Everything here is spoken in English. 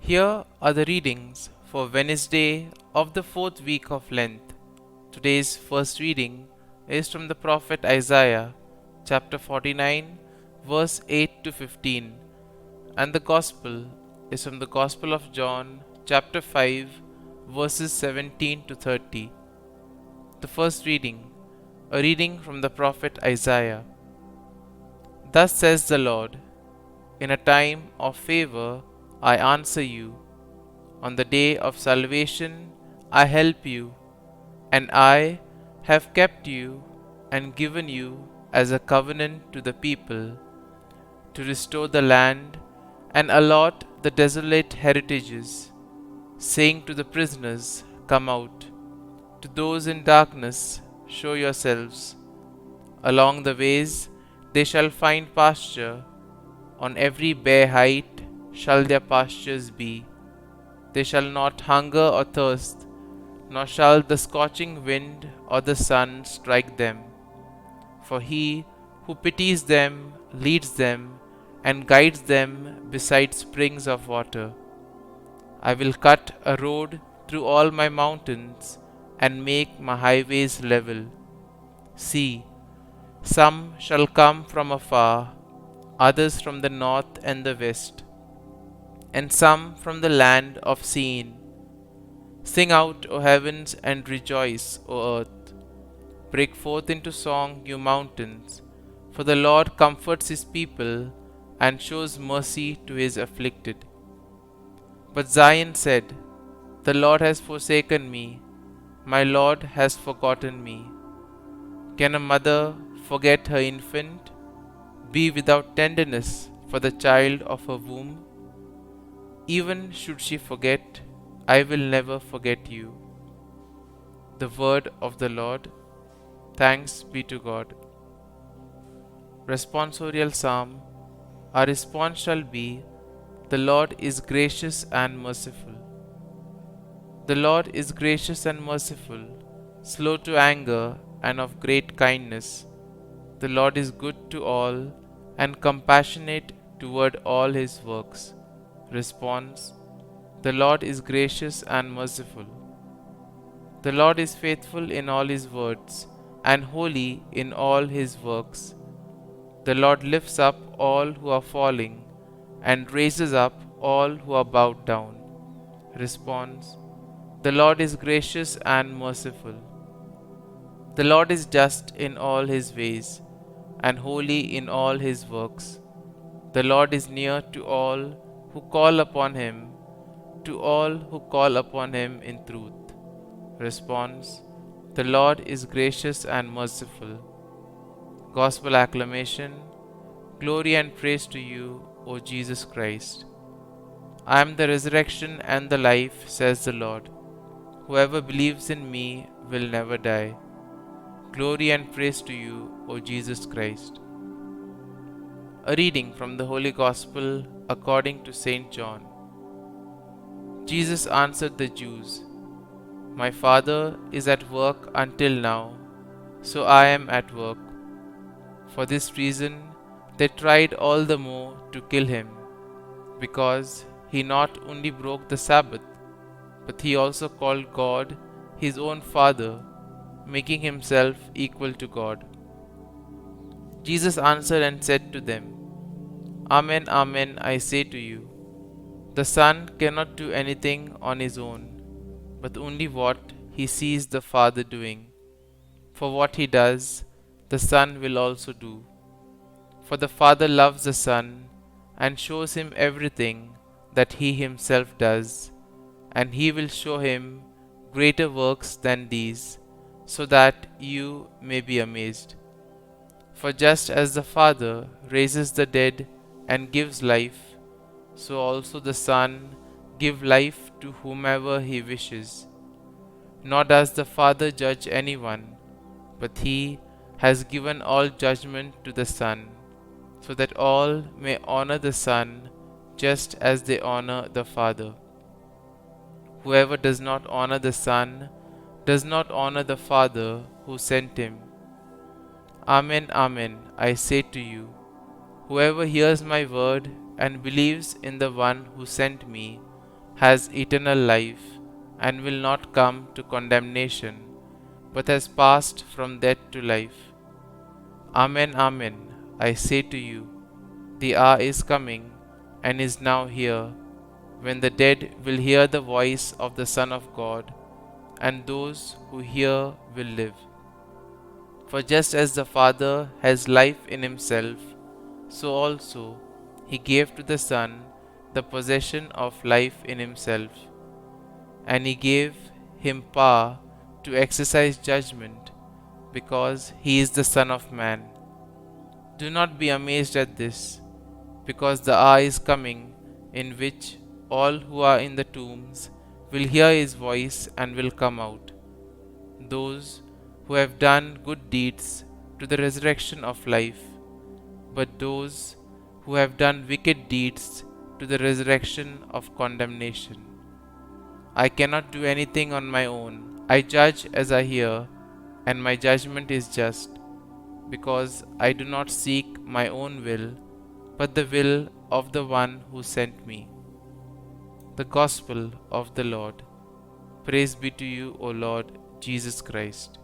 Here are the readings for Wednesday of the fourth week of Lent. Today's first reading is from the prophet Isaiah, chapter 49, verse 8 to 15, and the Gospel is from the Gospel of John, chapter 5, verses 17 to 30. The first reading, a reading from the prophet Isaiah. Thus says the Lord, in a time of favor I answer you. On the day of salvation I help you, and I have kept you and given you as a covenant to the people, to restore the land and allot the desolate heritages, saying to the prisoners, Come out, to those in darkness, show yourselves. Along the ways they shall find pasture, on every bare height shall their pastures be. They shall not hunger or thirst, nor shall the scorching wind or the sun strike them. For he who pities them leads them and guides them beside springs of water. I will cut a road through all my mountains and make my highways level. See, some shall come from afar, others from the north and the west, and some from the land of Sin. Sing out, O heavens, and rejoice, O earth. Break forth into song, you mountains, for the Lord comforts his people and shows mercy to his afflicted. But Zion said, The Lord has forsaken me, my Lord has forgotten me. Can a mother forget her infant, be without tenderness for the child of her womb? Even should she forget, I will never forget you. The word of the Lord. Thanks be to God. Responsorial Psalm. Our response shall be, The Lord is gracious and merciful. The Lord is gracious and merciful, slow to anger and of great kindness. The Lord is good to all and compassionate toward all his works. Response. The Lord is gracious and merciful. The Lord is faithful in all his words and holy in all his works. The Lord lifts up all who are falling and raises up all who are bowed down. Response. The Lord is gracious and merciful. The Lord is just in all his ways and holy in all his works. The Lord is near to all who call upon him, to all who call upon him in truth. Response. The Lord is gracious and merciful. Gospel acclamation. Glory and praise to you, O Jesus Christ. I am the resurrection and the life, says the Lord. Whoever believes in me will never die. Glory and praise to you, O Jesus Christ. A reading from the Holy Gospel according to St. John. Jesus answered the Jews, My Father is at work until now, so I am at work. For this reason they tried all the more to kill him, because he not only broke the Sabbath, but he also called God his own Father, making himself equal to God. Jesus answered and said to them, Amen, amen, I say to you, the Son cannot do anything on his own, but only what he sees the Father doing. For what he does, the Son will also do. For the Father loves the Son and shows him everything that he himself does, and he will show him greater works than these, so that you may be amazed. For just as the Father raises the dead and gives life, so also the Son gives life to whomever he wishes. Nor does the Father judge anyone, but he has given all judgment to the Son, so that all may honor the Son just as they honor the Father. Whoever does not honor the Son does not honor the Father who sent him. Amen, amen, I say to you, whoever hears my word and believes in the one who sent me has eternal life and will not come to condemnation, but has passed from death to life. Amen, Amen, I say to you, the hour is coming and is now here, when the dead will hear the voice of the Son of God, and those who hear will live. For just as the Father has life in himself, so also he gave to the Son the possession of life in himself, and he gave him power to exercise judgment, because he is the Son of Man. Do not be amazed at this, because the hour is coming in which all who are in the tombs will hear his voice and will come out, those who have done good deeds to the resurrection of life, but those who have done wicked deeds to the resurrection of condemnation. I cannot do anything on my own. I judge as I hear, and my judgment is just, because I do not seek my own will, but the will of the one who sent me. The Gospel of the Lord. Praise be to you, O Lord Jesus Christ.